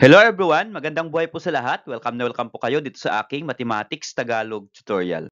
Hello everyone, magandang buhay po sa lahat. Welcome na welcome po kayo dito sa aking Mathematics Tagalog tutorial.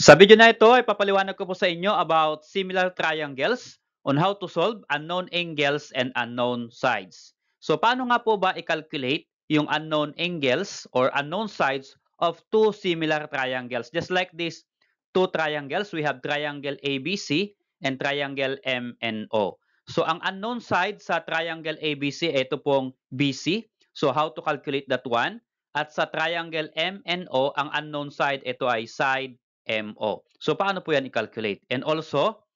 Sa video na ito ay papaliwanag ko po sa inyo about similar triangles on how to solve unknown angles and unknown sides. So paano nga po ba i-calculate yung unknown angles or unknown sides of two similar triangles? Just like this two triangles, we have triangle ABC and triangle MNO. So ang unknown side sa triangle ABC, ito pong BC. So how to calculate that one? At sa triangle MNO, ang unknown side, ito ay side MO. So paano po yan i-calculate? And also,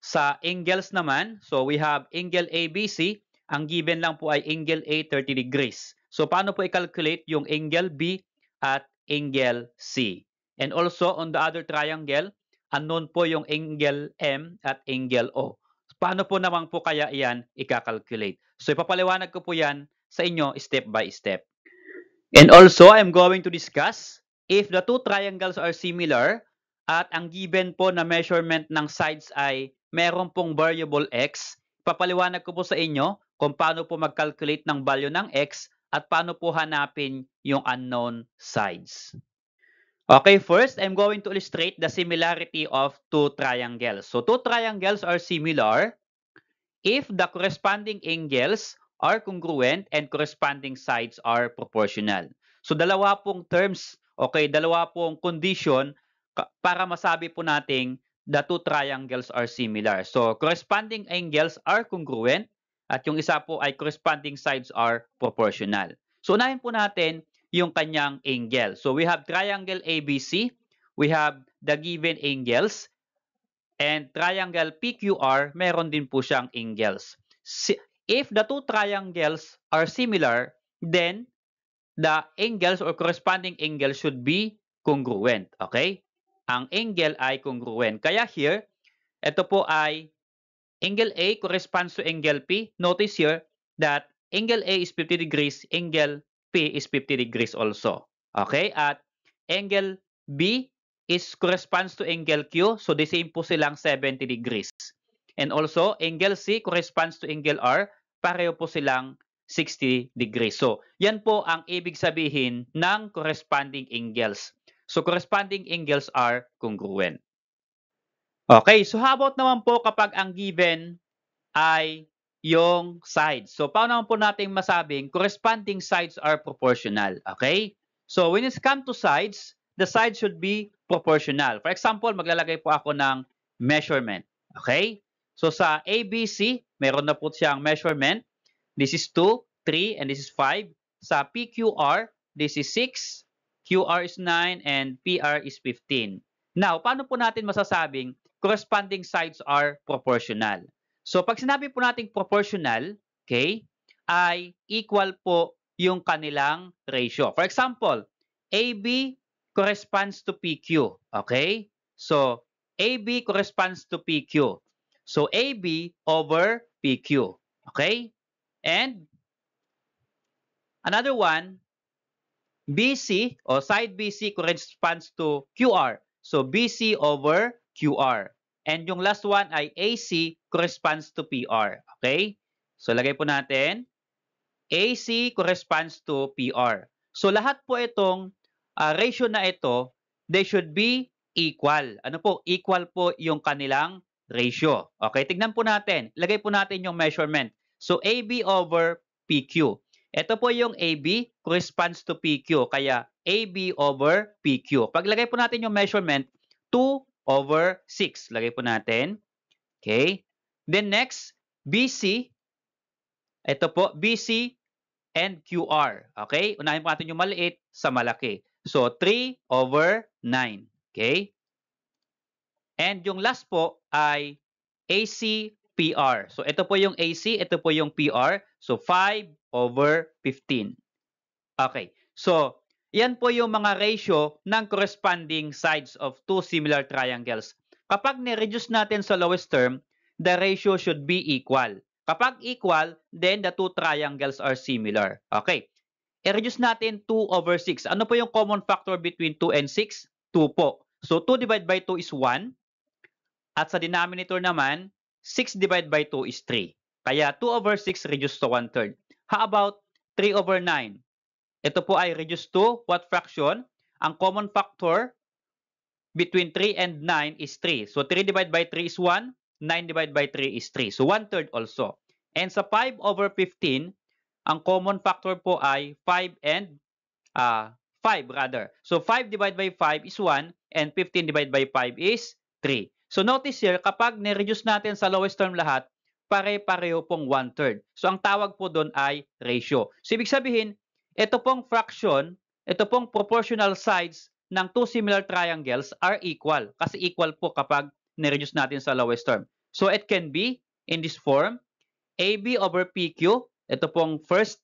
sa angles naman, so we have angle ABC, ang given lang po ay angle A 30 degrees. So paano po i-calculate yung angle B at angle C? And also, on the other triangle, unknown po yung angle M at angle O. Paano po naman po kaya iyan i-calculate? So ipapaliwanag ko po yan sa inyo step by step. And also, I'm going to discuss if the two triangles are similar at ang given po na measurement ng sides ay meron pong variable x, papaliwanag ko po sa inyo kung paano po mag-calculate ng value ng x at paano po hanapin yung unknown sides. Okay, first, I'm going to illustrate the similarity of two triangles. So, two triangles are similar if the corresponding angles are congruent and corresponding sides are proportional. So dalawa pong terms, okay, dalawa pong condition para masabi po nating the two triangles are similar. So corresponding angles are congruent at yung isa po ay corresponding sides are proportional. So unahin po natin yung kanyang angle. So we have triangle ABC, we have the given angles, and triangle PQR, meron din po siyang angles. If the two triangles are similar, then the angles or corresponding angles should be congruent. Okay? Ang angle ay congruent. Kaya here, ito po ay angle A corresponds to angle P. Notice here that angle A is 50 degrees, angle P is 50 degrees also. Okay? At angle B is corresponds to angle Q. So, the same po silang 70 degrees. And also, angle C corresponds to angle R. Pareho po silang 60 degrees. So, yan po ang ibig sabihin ng corresponding angles. So, corresponding angles are congruent. Okay, so how about naman po kapag ang given ay yung sides? So, paano naman po natin masabing corresponding sides are proportional? Okay? So, when it comes to sides, the sides should be proportional. For example, maglalagay po ako ng measurement. Okay? So, sa ABC, meron na po siyang measurement. This is 2, 3, and this is 5. Sa PQR, this is 6, QR is 9, and PR is 15. Now, paano po natin masasabing corresponding sides are proportional? So, pag sinabi po nating proportional, okay, ay equal po yung kanilang ratio. For example, AB corresponds to PQ. Okay? So, AB corresponds to PQ. So, AB over PQ. Okay? And another one, BC or side BC corresponds to QR. So, BC over QR. And yung last one ay AC corresponds to PR. Okay? So, lagay po natin. AC corresponds to PR. So, lahat po itong ratio na ito, they should be equal. Ano po? Equal po yung kanilang ratio. Okay? Tignan po natin. Lagay po natin yung measurement. So, AB over PQ. Ito po yung AB corresponds to PQ. Kaya, AB over PQ. Paglagay po natin yung measurement, 2 over 6. Lagay po natin. Okay? Then next, BC. Ito po, BC and QR. Okay? Unahin po natin yung maliit sa malaki. So, 3 over 9. Okay? And yung last po ay ACPR. So, ito po yung AC, ito po yung PR. So, 5 over 15. Okay. So, yan po yung mga ratio ng corresponding sides of two similar triangles. Kapag ni-reduce natin sa lowest term, the ratio should be equal. Kapag equal, then the two triangles are similar. Okay. I-reduce natin 2 over 6. Ano po yung common factor between 2 and 6? 2 po. So, 2 divided by 2 is 1. At sa denominator naman, 6 divided by 2 is 3. Kaya 2 over 6 reduced to 1/3. How about 3/9. Ito po ay reduced to what fraction? Ang common factor between 3 and 9 is 3. So 3 divided by 3 is 1. 9 divided by 3 is 3. So 1/3 also. And sa 5/15, ang common factor po ay 5 and 5 rather. So 5 divided by 5 is 1 and 15 divided by 5 is 3. So notice here, kapag ni-reduce natin sa lowest term lahat, pare-pareho pong 1/3. So ang tawag po doon ay ratio. So ibig sabihin, ito pong fraction, ito pong proportional sides ng two similar triangles are equal. Kasi equal po kapag ni-reduce natin sa lowest term. So it can be in this form, AB over PQ, ito pong first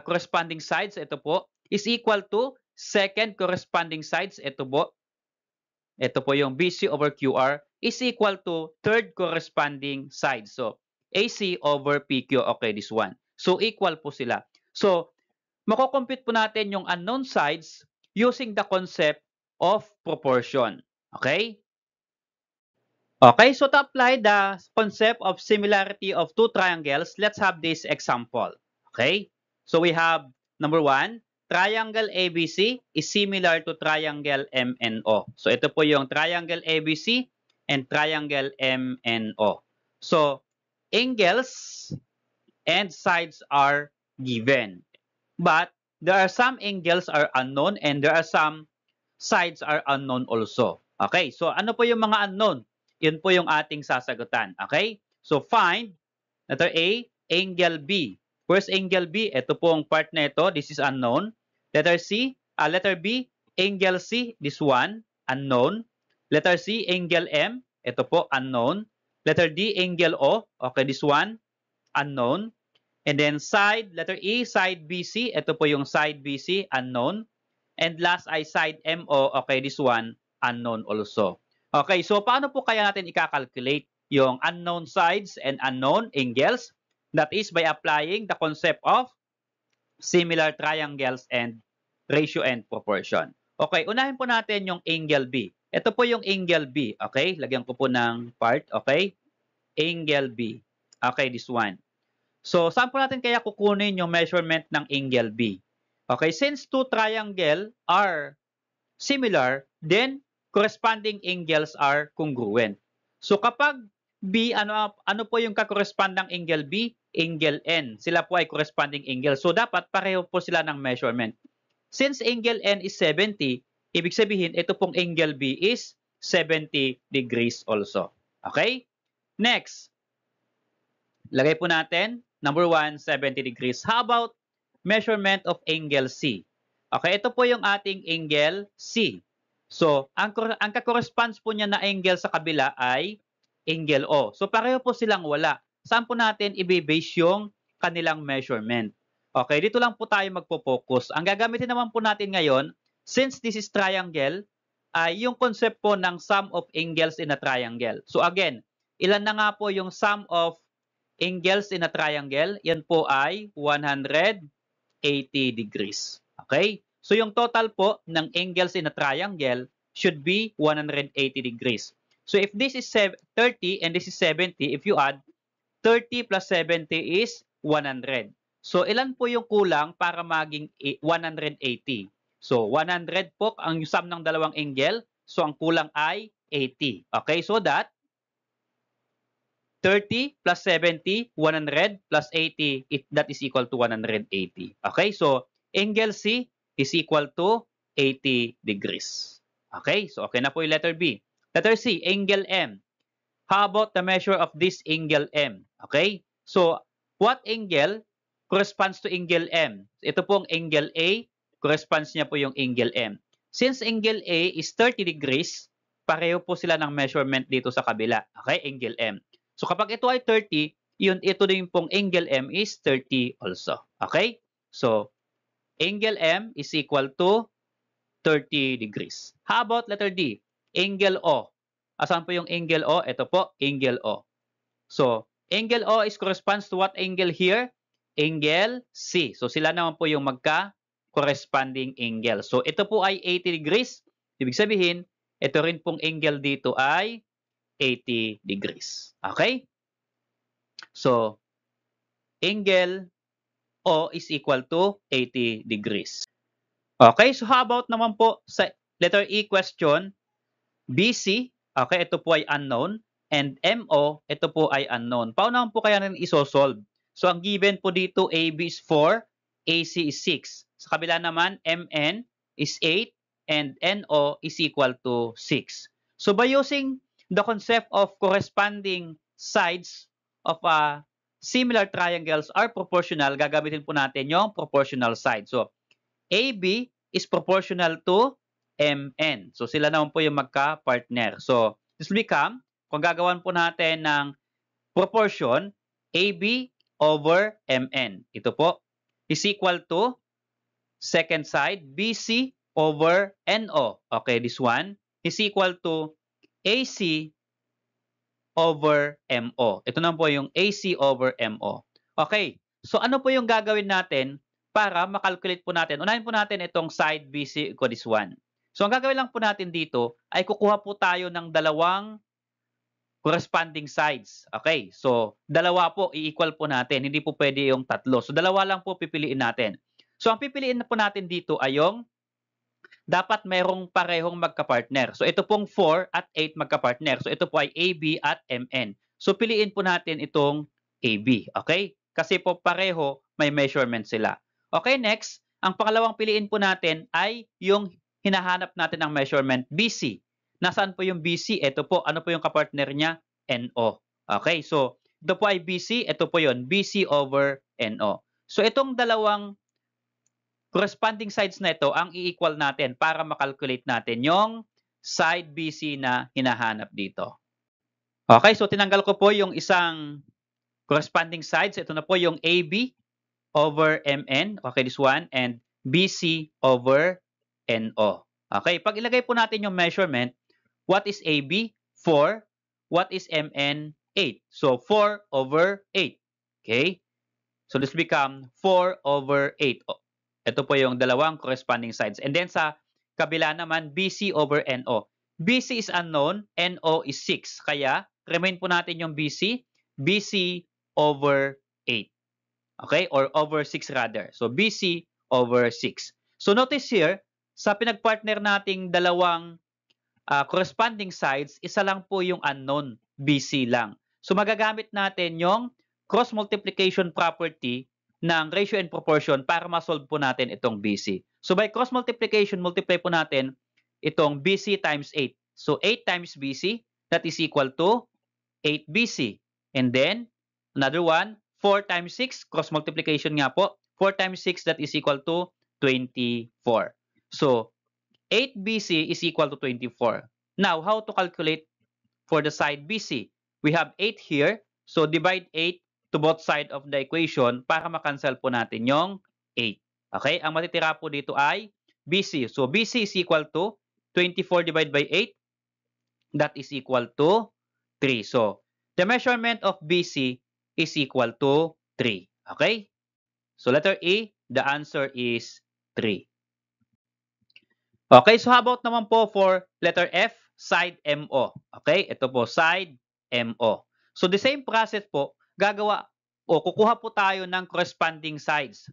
corresponding sides, ito po, is equal to second corresponding sides, ito po yung BC over QR, is equal to third corresponding side. So, AC over PQ, okay, this one. So, equal po sila. So, makocompute po natin yung unknown sides using the concept of proportion. Okay? Okay, so to apply the concept of similarity of two triangles, let's have this example. Okay? So, we have number 1, triangle ABC is similar to triangle MNO. So, ito po yung triangle ABC and triangle MNO. So, angles and sides are given. But, there are some angles are unknown and there are some sides are unknown also. Okay, so ano po yung mga unknown? Yun po yung ating sasagutan. Okay, so find, letter A, angle B. Where's angle B? Ito po ang part na ito. This is unknown. Letter B, angle C. This one, unknown. Letter C, angle M. Ito po, unknown. Letter D, angle O. Okay, this one, unknown. And then side, letter E, side BC. Ito po yung side BC, unknown. And last ay side MO. Okay, this one, unknown also. Okay, so paano po kaya natin i-calculate yung unknown sides and unknown angles? That is by applying the concept of similar triangles and ratio and proportion. Okay, unahin po natin yung angle B. Ito po yung angle B. Okay, lagyan ko po ng part. Okay, angle B. Okay, this one. So, saan po natin kaya kukunin yung measurement ng angle B? Okay, since two triangle are similar, then corresponding angles are congruent. So kapag B, ano po yung kakorespondang angle B? Angle N. Sila po ay corresponding angle. So dapat pareho po sila ng measurement. Since angle N is 70, ibig sabihin ito pong angle B is 70 degrees also. Okay? Next, lagay po natin, number 1, 70 degrees. How about measurement of angle C? Okay, ito po yung ating angle C. So, ang ka-corresponds po niya na angle sa kabila ay angle O. So, pareho po silang wala. Saan po natin i-base yung kanilang measurement? Okay, dito lang po tayo magpo-focus. Ang gagamitin naman po natin ngayon, since this is triangle, ay yung concept po ng sum of angles in a triangle. So, again, ilan na nga po yung sum of angles in a triangle? Yan po ay 180 degrees. Okay? So yung total po ng angles in a triangle should be 180 degrees. So if this is 30 and this is 70, if you add 30 plus 70 is 100. So ilan po yung kulang para maging 180? So 100 po ang sum ng dalawang angle. So ang kulang ay 80. Okay? So that 30 plus 70, 100 plus 80, that is equal to 180. Okay, so angle C is equal to 80 degrees. Okay, so okay na po yung letter B. Letter C, angle M. How about the measure of this angle M? Okay, so what angle corresponds to angle M? Ito pong angle A, corresponds niya po yung angle M. Since angle A is 30 degrees, pareho po sila ng measurement dito sa kabila. Okay, angle M. So kapag ito ay 30, ito din pong angle M is 30 also. Okay? So, angle M is equal to 30 degrees. How about letter D? Angle O. Asan po yung angle O? Ito po, angle O. So, angle O is corresponds to what angle here? Angle C. So, sila naman po yung magka-corresponding angle. So, ito po ay 80 degrees. Ibig sabihin, ito rin pong angle dito ay 80 degrees. Okay? So, angle O is equal to 80 degrees. Okay, so how about naman po sa letter E question, BC, okay, ito po ay unknown, and MO, ito po ay unknown. Paano naman po kaya natin isosolve? So, ang given po dito, AB is 4, AC is 6. Sa kabila naman, MN is 8, and NO is equal to 6. So, by using the concept of corresponding sides of similar triangles are proportional, gagamitin po natin yung proportional side. So, AB is proportional to MN. So, sila naman po yung magka-partner. So, this will become, kung gagawan po natin ng proportion, AB over MN. Ito po is equal to second side, BC over NO. Okay, this one is equal to AC over MO. Ito naman po yung AC over MO. Okay, so ano po yung gagawin natin para makalculate po natin? Unahin po natin itong side BC equal this one. So ang gagawin lang po natin dito ay kukuha po tayo ng dalawang corresponding sides. Okay, so dalawa po i-equal po natin. Hindi po pwede yung tatlo. So dalawa lang po pipiliin natin. So ang pipiliin po natin dito ay yung dapat merong parehong magka-partner. So ito pong 4 at 8 magka-partner. So ito po ay AB at MN. So piliin po natin itong AB. Okay? Kasi po pareho may measurement sila. Okay, next. Ang pangalawang piliin po natin ay yung hinahanap natin ang measurement BC. Nasaan po yung BC? Ito po. Ano po yung kapartner niya? NO. Okay, so ito po ay BC. Ito po yun. BC over NO. So itong dalawang corresponding sides na ito ang i-equal natin para makalculate natin yung side BC na hinahanap dito. Okay, so tinanggal ko po yung isang corresponding sides. Ito na po yung AB over MN. Okay, this one. And BC over NO. Okay, pag ilagay po natin yung measurement, what is AB? 4. What is MN? 8. So, 4 over 8. Okay? So, this become 4 over 8. Ito po yung dalawang corresponding sides. And then sa kabila naman, BC over NO. BC is unknown, NO is 6. Kaya, remain po natin yung BC. BC over 8. Okay? Or over 6 rather. So, BC over 6. So, notice here, sa pinagpartner nating dalawang corresponding sides, isa lang po yung unknown, BC lang. So, magagamit natin yung cross multiplication property ng ratio and proportion para ma-solve po natin itong BC. So, by cross multiplication, multiply po natin itong BC times 8. So, 8 times BC, that is equal to 8BC. And then, another one, 4 times 6, cross multiplication nga po. 4 times 6, that is equal to 24. So, 8BC is equal to 24. Now, how to calculate for the side BC? We have 8 here. So, divide 8 to both sides of the equation para makancel po natin yung 8. Okay? Ang matitira po dito ay BC. So, BC is equal to 24 divided by 8. That is equal to 3. So, the measurement of BC is equal to 3. Okay? So, letter E, the answer is 3. Okay, so how about naman po for letter F, side MO. Okay, ito po, side MO. So, the same process po, gagawa o kukuha po tayo ng corresponding sides.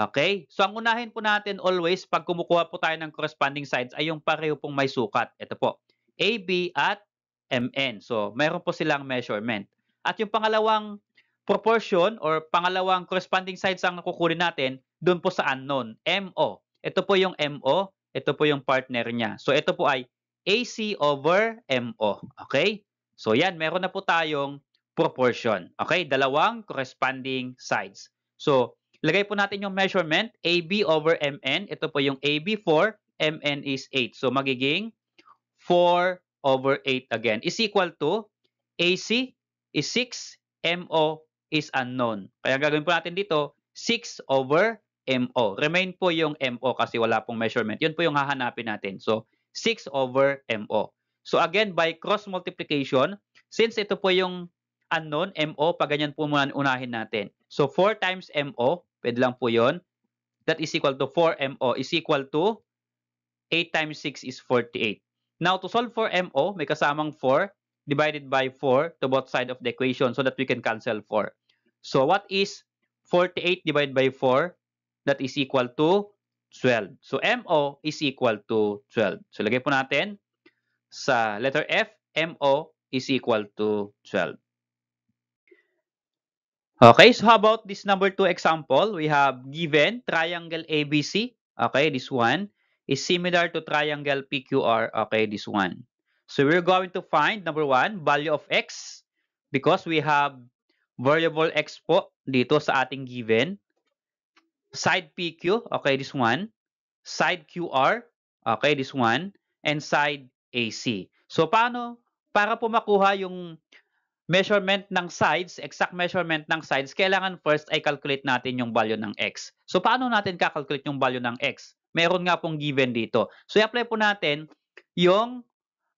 Okay, so ang unahin po natin always pag kumukuha po tayo ng corresponding sides ay yung pareho pong may sukat. Ito po, AB at MN. So, mayroon po silang measurement. At yung pangalawang proportion or pangalawang corresponding sides ang kukunin natin, doon po sa unknown, MO. Ito po yung MO. Ito po yung partner niya. So, ito po ay AC over MO. Okay? So, yan. Meron na po tayong proportion. Okay? Dalawang corresponding sides. So, lagay po natin yung measurement. AB over MN. Ito po yung AB 4. MN is 8. So, magiging 4 over 8 again is equal to AC is 6. MO is unknown. Kaya gagawin po natin dito 6 over MO. Remain po yung MO kasi wala pong measurement. Yun po yung hahanapin natin. So, 6 over MO. So, again, by cross multiplication, since ito po yung unknown, MO, pag ganyan po muna unahin natin. So, 4 times MO, pwede lang po yun. That is equal to 4 MO is equal to 8 times 6 is 48. Now, to solve for MO, may kasamang 4 divided by 4 to both sides of the equation so that we can cancel 4. So, what is 48 divided by 4, that is equal to 12. So, MO is equal to 12. So, lagay po natin sa letter F, MO is equal to 12. Okay, so how about this number 2 example? We have given triangle ABC. Okay, this one is similar to triangle PQR. Okay, this one. So we're going to find, number 1, value of x because we have variable x po dito sa ating given. Side PQ, okay, this one. Side QR, okay, this one. And side AC. So paano? Para po makuha yung measurement ng sides, exact measurement ng sides, kailangan first ay calculate natin yung value ng x. So, paano natin kakalculate yung value ng x? Meron nga pong given dito. So, i-apply po natin yung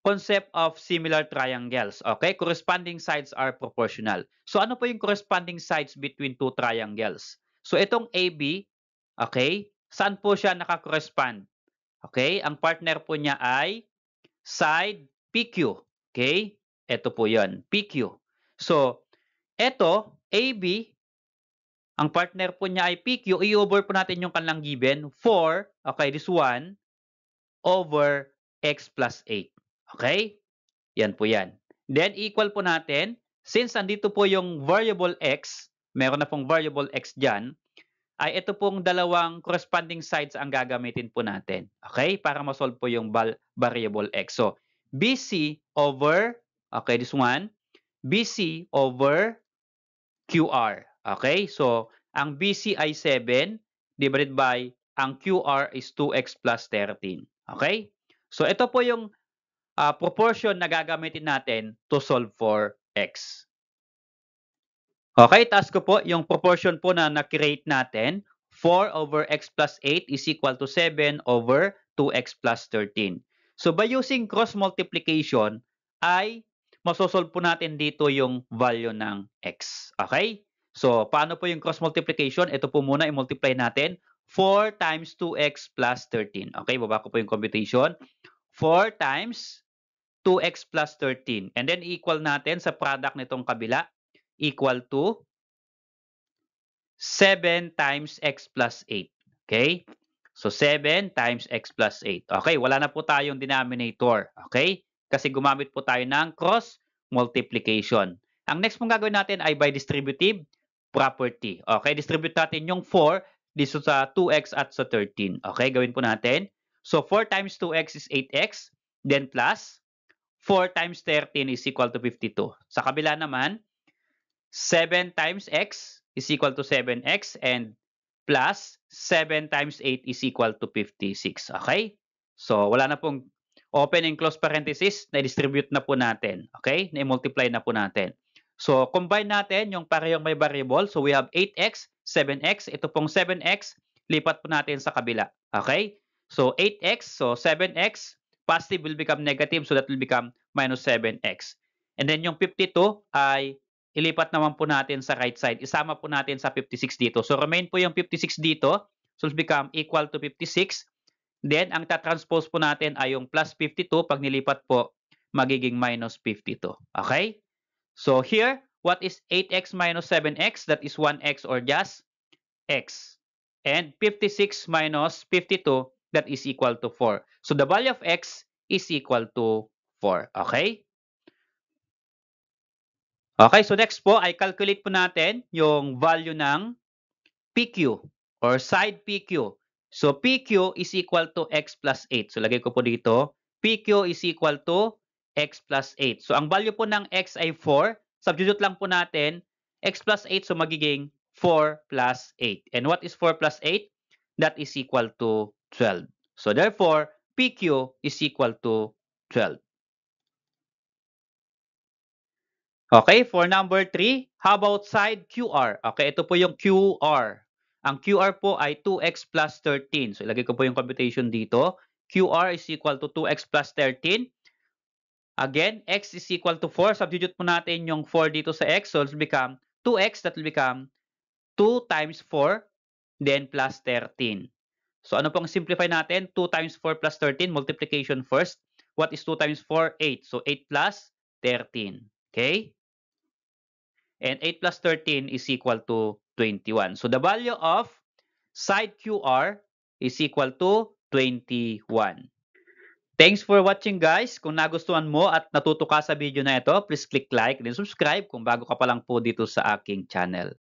concept of similar triangles. Okay? Corresponding sides are proportional. So, ano po yung corresponding sides between two triangles? So, itong AB, okay, saan po siya nakakorespond? Okay? Ang partner po niya ay side PQ. Okay? Ito po yun, PQ. So, ito, AB, ang partner po niya ay PQ, i-over po natin yung kanilang given, 4, okay, this one, over x plus 8. Okay? Yan po yan. Then, equal po natin, since andito po yung variable x, meron na pong variable x dyan, ay ito pong dalawang corresponding sides ang gagamitin po natin. Okay? Para ma-solve po yung variable x. So, BC over, okay, this one, BC over QR. Okay? So, ang BC ay 7 divided by ang QR is 2x plus 13. Okay? So, ito po yung proportion na gagamitin natin to solve for x. Okay, task ko po yung proportion po na na-create natin. 4 over x plus 8 is equal to 7 over 2x plus 13. So, by using cross multiplication, ay masosolve po natin dito yung value ng x. Okay? So, paano po yung cross multiplication? Ito po muna, i-multiply natin. 4 times 2x plus 13. Okay, baba ko po yung computation. 4 times 2x plus 13. And then, equal natin sa product nitong kabila. Equal to 7 times x plus 8. Okay? So, 7 times x plus 8. Okay, wala na po tayong denominator. Okay? Kasi gumamit po tayo ng cross multiplication. Ang next pong gagawin natin ay by distributive property. Okay, distribute natin yung 4 dito sa 2x at sa 13. Okay, gawin po natin. So, 4 times 2x is 8x. Then plus 4 times 13 is equal to 52. Sa kabila naman, 7 times x is equal to 7x and plus 7 times 8 is equal to 56. Okay? So, wala na pong open and close parenthesis, na-distribute na po natin. Okay? Na-multiply na po natin. So, combine natin yung parehong may variable. So, we have 8x, 7x. Ito pong 7x, lipat po natin sa kabila. Okay? So, 8x, so 7x, positive will become negative, so that will become minus 7x. And then yung 52 ay ilipat naman po natin sa right side. Isama po natin sa 56 dito. So, remain po yung 56 dito. So, it become equal to 56. Then, ang tatranspose po natin ay yung plus 52. Pag nilipat po, magiging minus 52. Okay? So, here, what is 8x minus 7x? That is 1x or just x. And 56 minus 52, that is equal to 4. So, the value of x is equal to 4. Okay? Okay, so next po ay calculate po natin yung value ng PQ or side PQ. So PQ is equal to x plus 8. So lagay ko po dito, PQ is equal to x plus 8. So ang value po ng x ay 4. Substitute lang po natin, x plus 8, so magiging 4 plus 8. And what is 4 plus 8? That is equal to 12. So therefore, PQ is equal to 12. Okay, for number 3, how about side QR? Okay, ito po yung QR. Ang QR po ay 2x plus 13. So, ilagay ko po yung computation dito. QR is equal to 2x plus 13. Again, x is equal to 4. Substitute po natin yung 4 dito sa x. So, it will become 2x. That will become 2 times 4, then plus 13. So, ano pong simplify natin? 2 times 4 plus 13. Multiplication first. What is 2 times 4? 8. So, 8 plus 13. Okay? And 8 plus 13 is equal to 21. So the value of side QR is equal to 21. Thanks for watching guys. Kung nagustuhan mo at natuto ka sa video na ito, please click like and subscribe kung bago ka pa lang po dito sa aking channel.